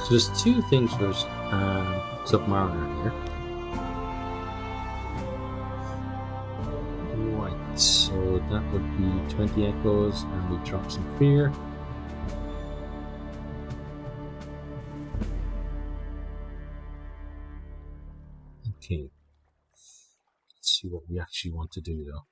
So there's two things for Submariner here. Right, so that would be 20 echoes, and we drop some fear. Okay, let's see what we actually want to do though.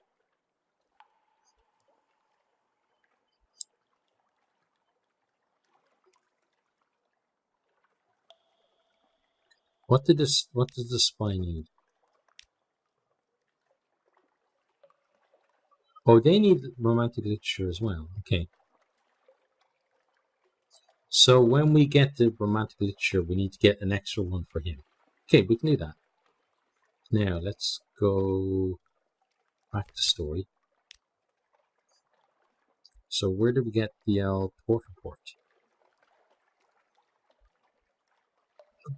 What does the spy need? Oh, they need romantic literature as well. Okay. So when we get the romantic literature, we need to get an extra one for him. Okay, we can do that. Now let's go back to story. So where did we get the port report?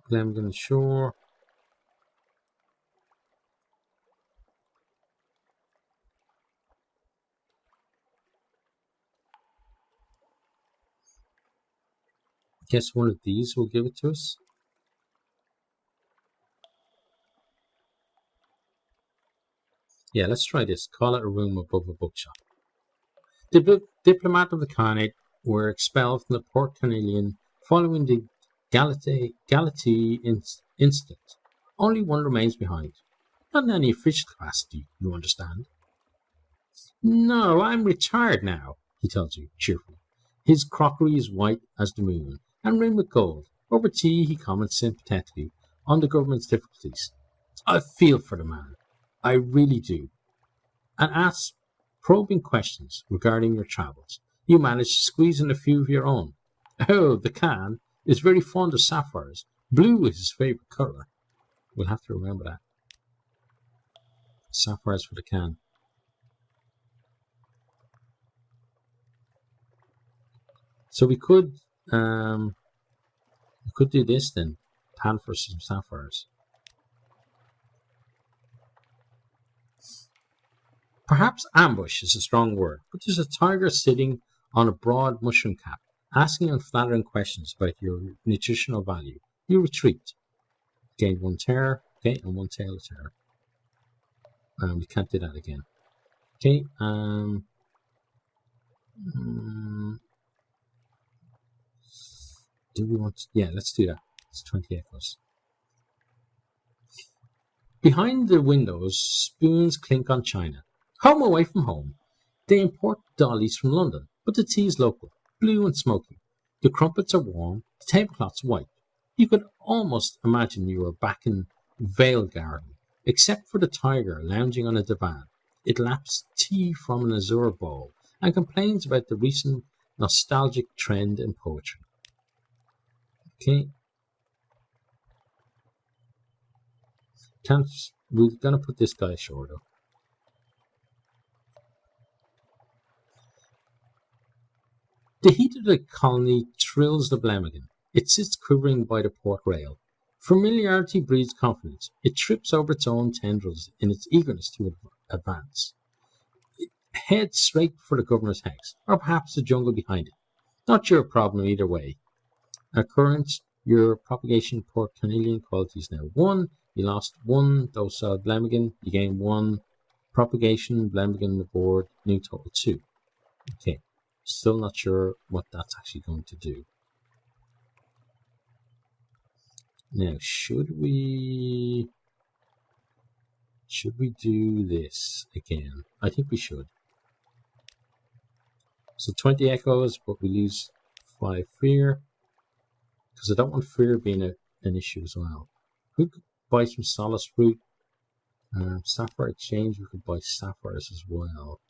Glengarry Shore. Guess one of these will give it to us. Yeah, let's try this. Call it a room above a bookshop. The diplomat of the Khanate were expelled from the Port Carnelian following the Galati incident. Only one remains behind. Not in any official capacity, you understand. No, I'm retired now, he tells you cheerfully. His crockery is white as the moon and rimmed with gold. Over tea, he comments sympathetically on the government's difficulties. I feel for the man. I really do. And asks probing questions regarding your travels. You manage to squeeze in a few of your own. Oh, the Khan is very fond of sapphires. Blue is his favourite colour. We'll have to remember that. Sapphires for the Khan. So we could do this then. Pan for some sapphires. Perhaps ambush is a strong word, but there's a tiger sitting on a broad mushroom cap, asking unflattering questions about your nutritional value. You retreat. Gain one terror, okay, and one tail of terror. We can't do that again. Okay, do we want to, yeah, let's do that. It's 20 echoes. Behind the windows, spoons clink on china. Home away from home. They import dollies from London, but the tea is local, blue and smoky. The crumpets are warm, the tablecloth's white. You could almost imagine you were back in Vale Garden, except for the tiger lounging on a divan. It laps tea from an azure bowl and complains about the recent nostalgic trend in poetry. Okay. We're going to put this guy ashore though. The heat of the colony thrills the Blemmigan. It sits quivering by the port rail. Familiarity breeds confidence. It trips over its own tendrils in its eagerness to advance. It heads straight for the governor's house, or perhaps the jungle behind it. Not your problem either way. At current, your propagation port carnelian quality is now 1. You lost 1 docile Blemmigan. You gain 1 propagation Blemmigan aboard. New total 2. Okay. Still not sure what that's actually going to do. Now, should we do this again? I think we should. So 20 echoes, but we lose 5 fear. Because I don't want fear being an issue as well. We could buy some solace fruit. Sapphire exchange, we could buy sapphires as well.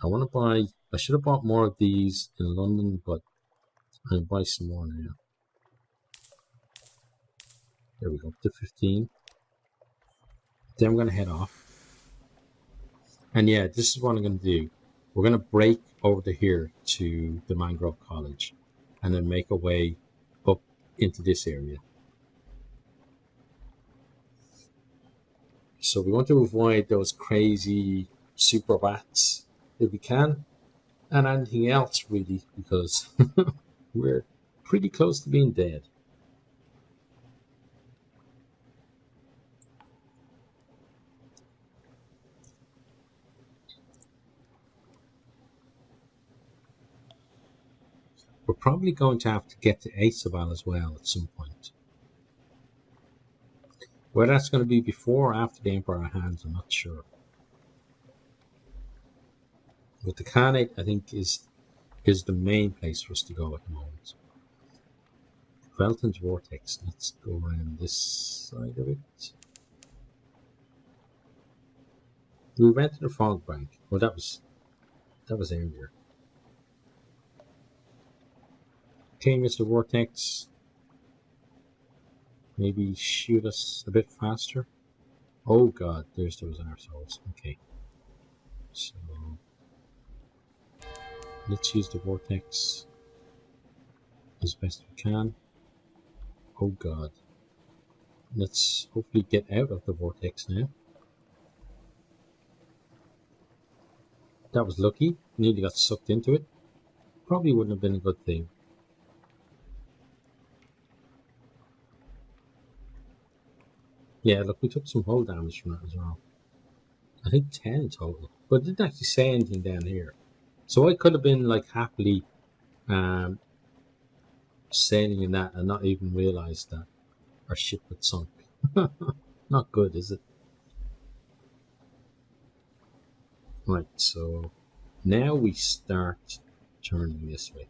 I should have bought more of these in London, but I'll buy some more now. There we go, up to 15. Then I'm going to head off. And yeah, this is what I'm going to do. We're going to break over to here to the Mangrove College and then make our way up into this area. So we want to avoid those crazy super bats if we can. and anything else really, because we're pretty close to being dead. We're probably going to have to get to Aesabal as well at some point. Whether that's going to be before or after the Emperor Hands, I'm not sure. But the Khanate, I think, is the main place for us to go at the moment. Velton's Vortex. Let's go around this side of it. We went to the Fog Bank. Well, that was earlier. Okay, Mr. Vortex. Maybe shoot us a bit faster. Oh god, there's those arseholes. Okay. So let's use the vortex as best we can. Oh god. Let's hopefully get out of the vortex now. That was lucky. Nearly got sucked into it. Probably wouldn't have been a good thing. Yeah, look, we took some hull damage from that as well. I think 10 total. But it didn't actually say anything down here. So I could have been like happily sailing in that and not even realised that our ship had sunk. Not good, is it? Right, so now we start turning this way.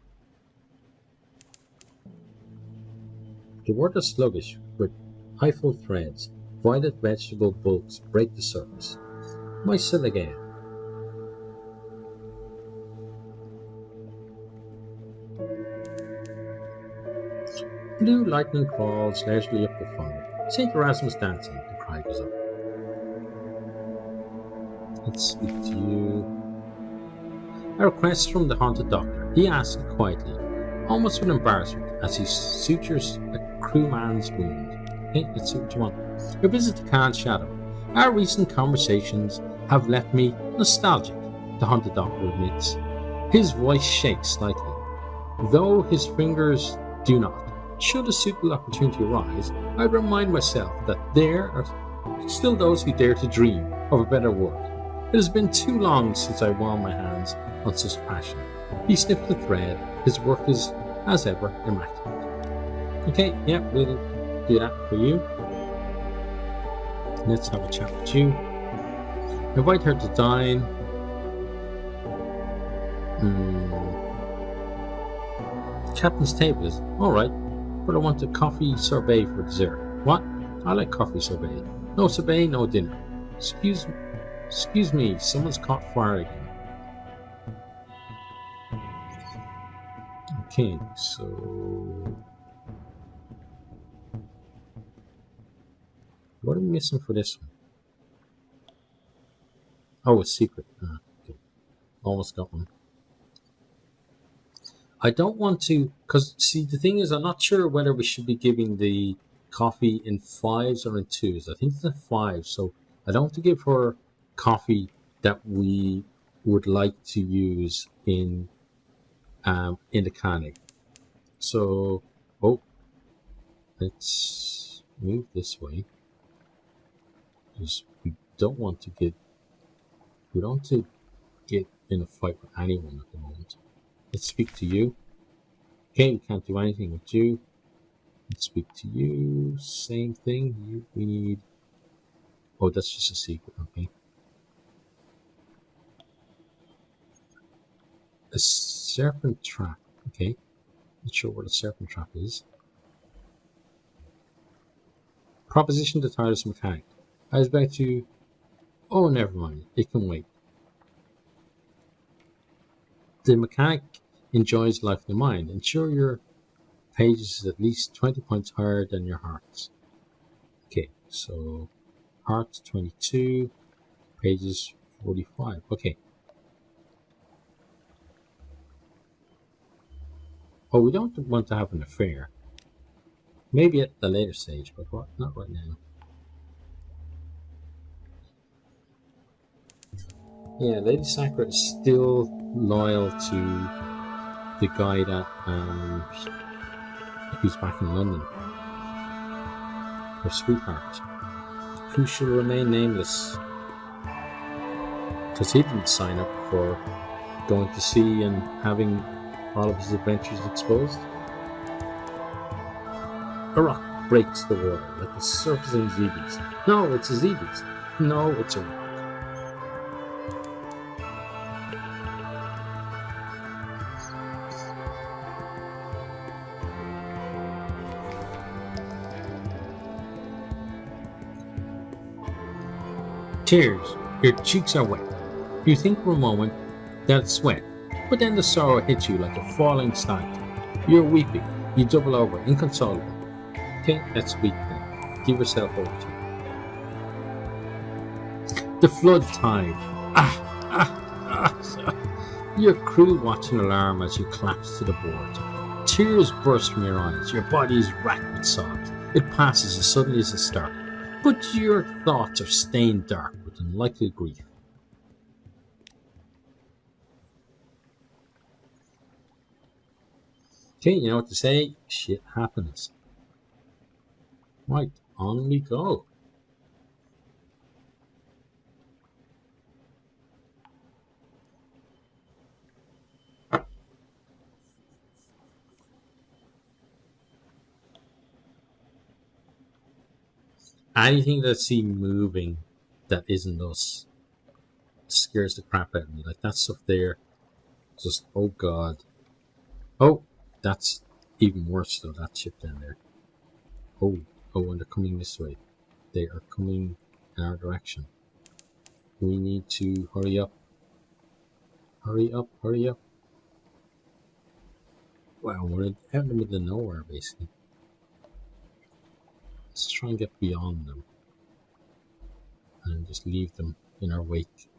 The water is sluggish with hyphal threads. Violet vegetable bulbs break the surface. My again. Blue lightning crawls leisurely up the funnel. St. Erasmus dancing, the cry goes up. Let's speak to you. A request from the haunted doctor. He asks it quietly, almost with embarrassment, as he sutures a crewman's wound. Okay, let's see what you want. Your visit to Khan's shadow. Our recent conversations have left me nostalgic, the haunted doctor admits. His voice shakes slightly, though his fingers do not. Should a suitable opportunity arise, I remind myself that there are still those who dare to dream of a better world. It has been too long since I warmed my hands on such passion. He sniffed the thread. His work is, as ever, immaculate. Okay, yeah, we'll do that for you. Let's have a chat with you. Invite her to dine. Captain's table is alright, but I want a coffee sorbet for dessert. What? I like coffee sorbet. No sorbet, no dinner. Excuse me, someone's caught fire again. Okay, so what are we missing for this one? Oh, a secret. Okay. Almost got one. I don't want to, because see, the thing is, I'm not sure whether we should be giving the coffee in 5s or in 2s. I think it's a 5, so I don't want to give her coffee that we would like to use in the Khanate. So, let's move this way, because we don't want to get in a fight with anyone at the moment. Let's speak to you. Okay, we can't do anything with you. Let's speak to you. Same thing. We need. Oh, that's just a secret. Okay. A serpent trap. Okay. Not sure what a serpent trap is. Proposition to tireless mechanic. I was about to. Oh, never mind. It can wait. The mechanic enjoys life in the mind. Ensure your pages is at least 20 points higher than your hearts. Okay, so hearts 22, pages 45. Okay. Oh, we don't want to have an affair. Maybe at the later stage, but what? Not right now. Yeah, Lady Sakura is still loyal to the guy that who's back in London, her sweetheart, who shall remain nameless, because he didn't sign up for going to sea and having all of his adventures exposed. A rock breaks the water like the surfacing sea beast. No, it's a sea beast. No, it's a rock. Tears, your cheeks are wet. You think for a moment that it's wet, but then the sorrow hits you like a falling stalactite. You're weeping. You double over, inconsolable. Okay, let's weep then. Give yourself over to it. The flood tide. Your crew watch an alarm as you collapse to the board. Tears burst from your eyes. Your body is racked with sobs. It passes as suddenly as it started. But your thoughts are stained dark with unlikely grief. Okay, you know what to say? Shit happens. Right, on we go. Anything that I see moving that isn't us scares the crap out of me. Like that stuff there, just, oh god. Oh, that's even worse though, that ship down there. Oh, and they're coming this way. They are coming in our direction. We need to hurry up. Hurry up, hurry up. Wow, we're out in the middle of nowhere basically. Let's try and get beyond them and just leave them in our wake.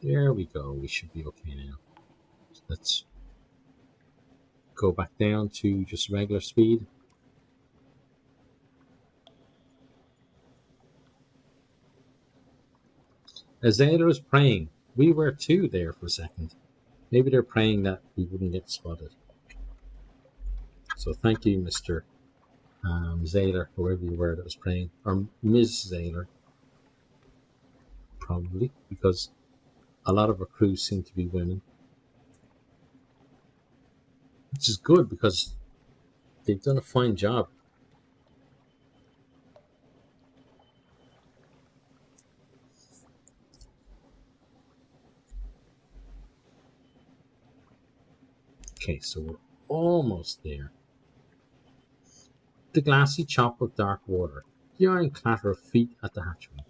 There we go, we should be okay now. So let's go back down to just regular speed. As Ada was praying, we were too there for a second. Maybe they're praying that we wouldn't get spotted. So thank you, Mr. Zaylor, whoever you were that was praying, or Ms. Zaylor, probably, because a lot of our crews seem to be women. Which is good because they've done a fine job. Okay, so we're almost there. The glassy chop of dark water, the iron clatter of feet at the hatchway.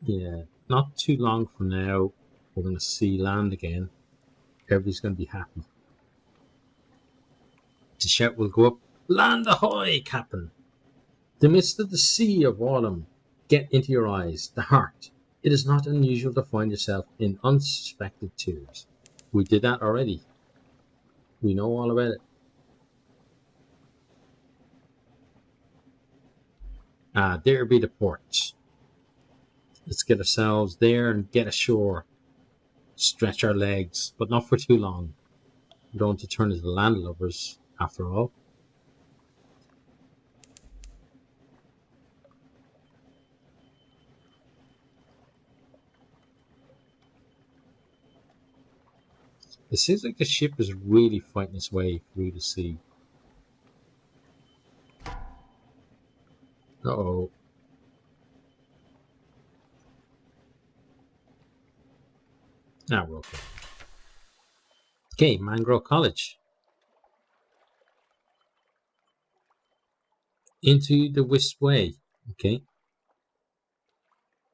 Yeah, not too long from now, we're going to see land again. Everybody's going to be happy. The shout will go up, "Land ahoy, Captain!" The mist of the sea of autumn get into your eyes, the heart. It is not unusual to find yourself in unsuspected tears. We did that already. We know all about it. There be the ports. Let's get ourselves there and get ashore. Stretch our legs, but not for too long. We don't want to turn into landlubbers, after all. It seems like the ship is really fighting its way through the sea. Uh-oh. Now we're okay. Okay, Mangrove College. Into the Wisp Way. Okay.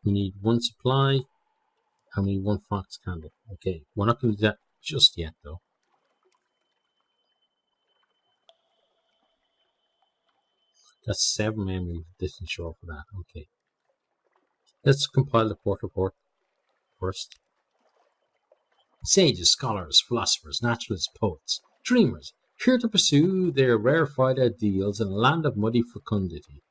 We need one supply and we need one fox candle. Okay, we're not going to do that just yet though. That's 7 men we didn't show up for that. Okay. Let's compile the port report first. Sages, scholars, philosophers, naturalists, poets, dreamers, here to pursue their rarefied ideals in a land of muddy fecundity.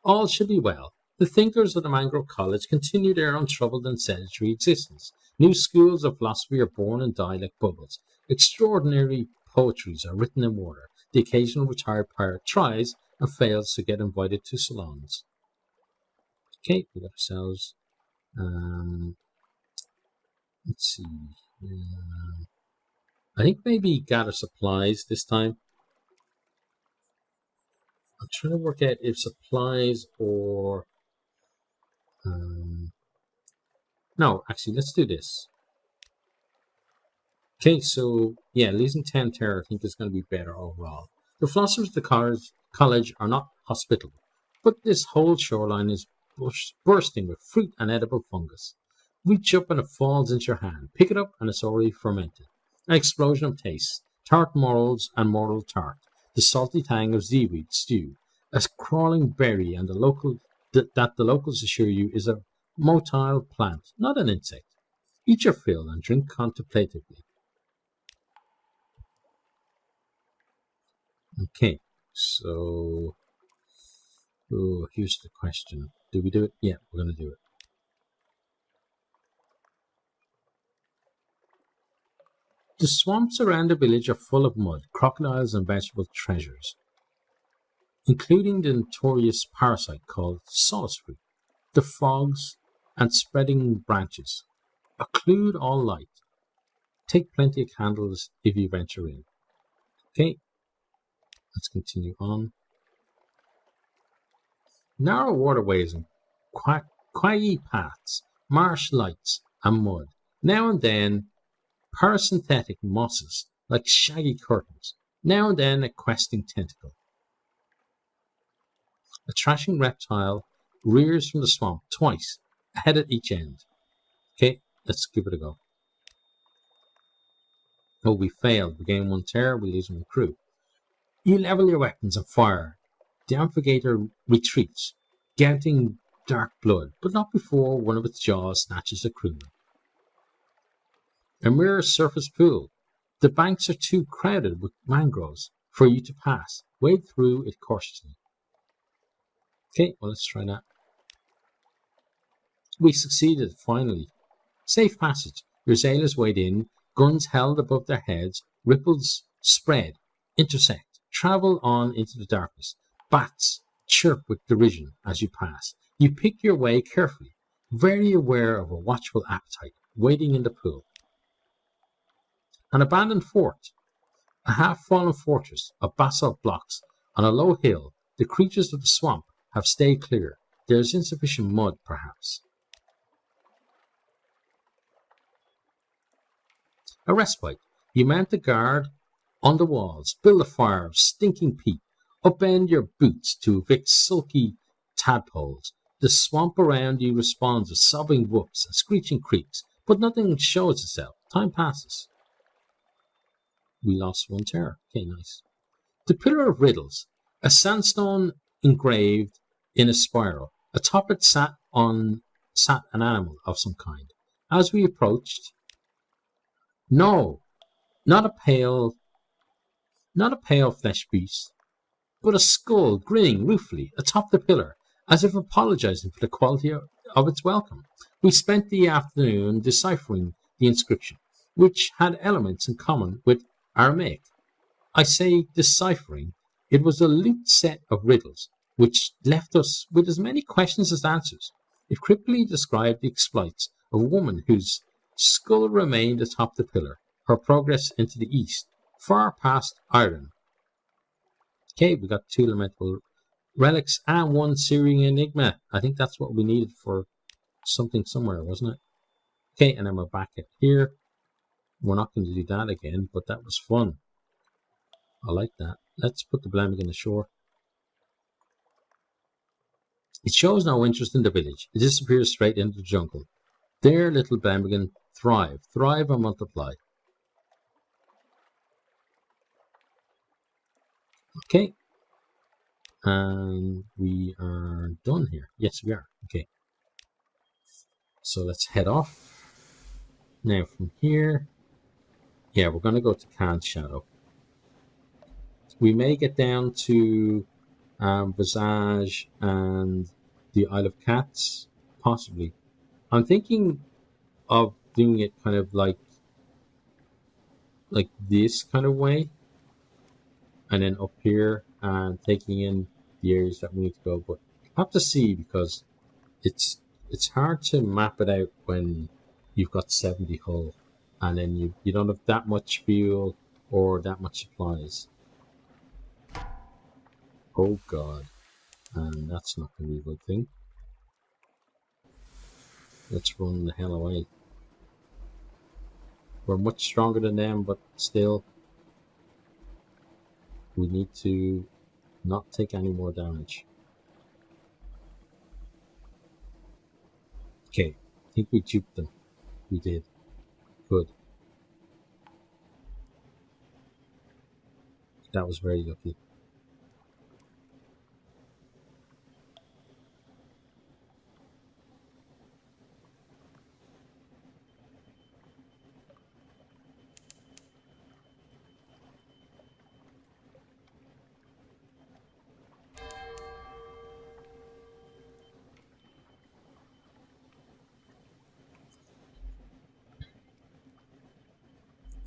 All should be well. The thinkers of the Mangrove College continue their untroubled and sedentary existence. New schools of philosophy are born and die like bubbles. Extraordinary poetries are written in water. The occasional retired pirate tries and fails to get invited to salons. Okay, we got ourselves. Let's see. I think maybe gather supplies this time. I'm trying to work out if supplies or... no, actually, let's do this. Okay, so, yeah, losing 10 terror I think is going to be better overall. The philosophers of the college are not hospitable, but this whole shoreline is bursting with fruit and edible fungus. Reach up and it falls into your hand. Pick it up and it's already fermented. An explosion of tastes. Tart morels and moral tart. The salty tang of seaweed stew. A crawling berry and that the locals assure you is a motile plant, not an insect. Eat your fill and drink contemplatively. Okay, so here's the question. Do we do it? Yeah, we're going to do it. The swamps around the village are full of mud, crocodiles and vegetable treasures, including the notorious parasite called sawdust fruit. The fogs and spreading branches occlude all light. Take plenty of candles if you venture in. Okay, let's continue on. Narrow waterways and quaggy paths, marsh lights and mud. Now and then parasynthetic mosses like shaggy curtains. Now and then a questing tentacle. A trashing reptile rears from the swamp twice, a head at each end. Okay, let's give it a go. Oh, we failed. We gain 1 terror, we lose 1 crew. You level your weapons and fire. The amphigator retreats, gouting dark blood, but not before one of its jaws snatches a crewman. A mirror surface pool. The banks are too crowded with mangroves for you to pass. Wade through it cautiously. Okay, well, let's try that. We succeeded, finally. Safe passage. Your sailors wade in, guns held above their heads, ripples spread, intersect, travel on into the darkness. Bats chirp with derision as you pass. You pick your way carefully, very aware of a watchful appetite, waiting in the pool. An abandoned fort. A half-fallen fortress of basalt blocks on a low hill. The creatures of the swamp have stayed clear. There is insufficient mud, perhaps. A respite. You mount the guard on the walls, build a fire of stinking peat, upend your boots to evict sulky tadpoles. The swamp around you responds with sobbing whoops and screeching creaks, but nothing shows itself. Time passes. We lost 1 terror. Okay, nice. The Pillar of Riddles. A sandstone engraved in a spiral. Atop it sat an animal of some kind. As we approached, no, not a pale flesh beast, but a skull grinning ruefully atop the pillar, as if apologizing for the quality of its welcome. We spent the afternoon deciphering the inscription, which had elements in common with Aramaic. I say deciphering. It was a looped set of riddles, which left us with as many questions as answers. It cryptically described the exploits of a woman whose skull remained atop the pillar, her progress into the east, far past Ireland. Okay, we got 2 elemental relics and 1 Syrian enigma. I think that's what we needed for something somewhere, wasn't it? Okay, and then we're back at here. We're not going to do that again, but that was fun. I like that. Let's put the Blaming ashore. It shows no interest in the village. It disappears straight into the jungle. There, little Blaming, thrive and multiply. Okay. And we are done here. Yes, we are. Okay. So let's head off. Now from here, yeah, we're going to go to Khan's Shadow. We may get down to Visage and the Isle of Cats, possibly. I'm thinking of doing it kind of like this kind of way, and then up here and taking in the areas that we need to go. But I have to see, because it's hard to map it out when you've got 70 hull and then you don't have that much fuel or that much supplies. Oh god, and that's not going to be a good thing. Let's run the hell away. We're much stronger than them, but still we need to not take any more damage. Okay, I think we duped them. We did. Good. That was very lucky.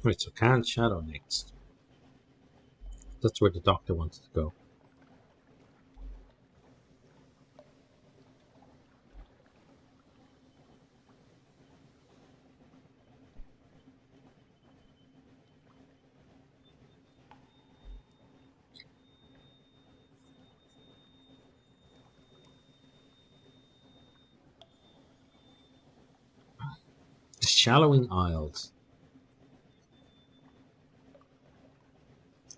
Right, so Khan's Shadow next. That's where the doctor wants to go. The Shallowing Isles.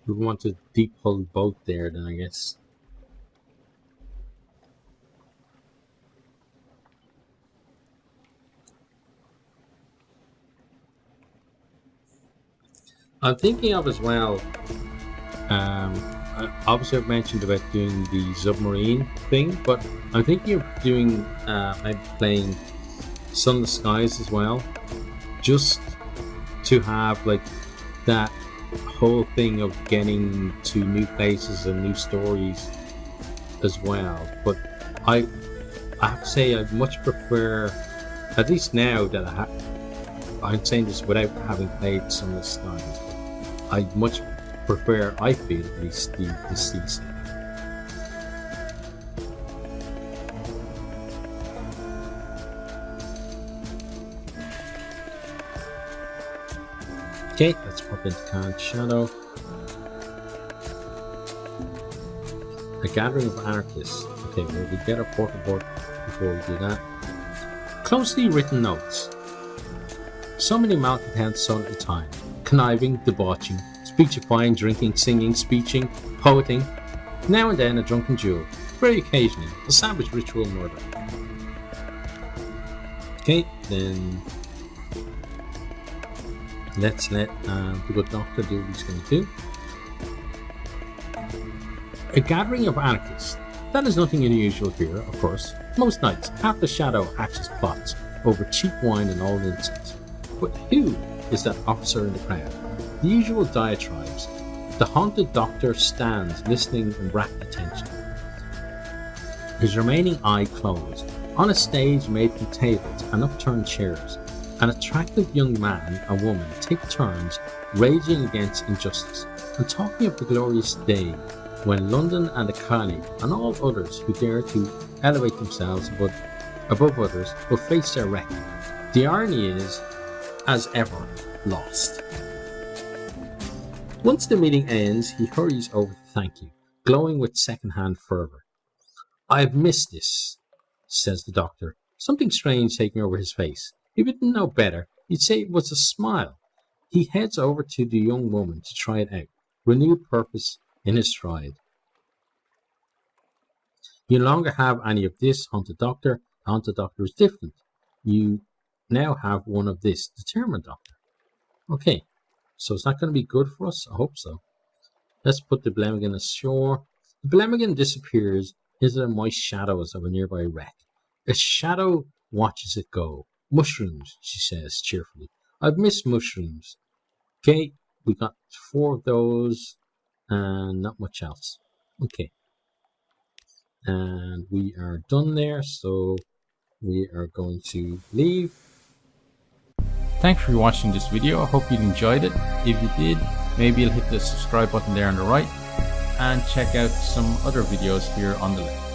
We want to deep hull boat there, then, I guess. I'm thinking of as well, obviously I've mentioned about doing the submarine thing, but I'm thinking of doing, maybe playing Sunless Skies as well, just to have like that whole thing of getting to new places and new stories as well. But I have to say I much prefer, at least now that I'm saying this without having played Sunless Skies, I much prefer, I feel at least, the sea setting. Okay, let's pop into Khan's Shadow. A gathering of anarchists. Okay, well, we get our port aboard before we do that. Closely written notes. So many malcontents so at a time. Conniving, debauching, speechifying, drinking, singing, speeching, poeting. Now and then a drunken duel. Very occasionally, a savage ritual murder. Okay, then let's let the good doctor do what he's going to do. A gathering of anarchists. That is nothing unusual here, of course. Most nights, half the shadow hatches plots over cheap wine and old incense. But who is that officer in the crowd? The usual diatribes. The haunted doctor stands listening in rapt attention, his remaining eye closed. On a stage made from tables and upturned chairs, an attractive young man and woman take turns raging against injustice and talking of the glorious day when London and the colony and all others who dare to elevate themselves above others will face their reckoning. The irony is, as ever, lost. Once the meeting ends, he hurries over to thank you, glowing with second-hand fervour. "I've missed this," says the doctor, something strange taking over his face. If you didn't know better, you'd say it was a smile. He heads over to the young woman to try it out, renewed purpose in his stride. You no longer have any of this, haunted doctor. The haunted doctor is different. You now have one of this, determined doctor. Okay, so is that going to be good for us? I hope so. Let's put the Blemmigan ashore. The Blemmigan disappears into the moist shadows of a nearby wreck. A shadow watches it go. "Mushrooms," she says cheerfully. "I've missed mushrooms." Okay, we got 4 of those. and not much else. Okay, and we are done there, so we are going to leave. Thanks for watching this video. I hope you enjoyed it. If you did, maybe you'll hit the subscribe button there on the right and check out some other videos here on the left.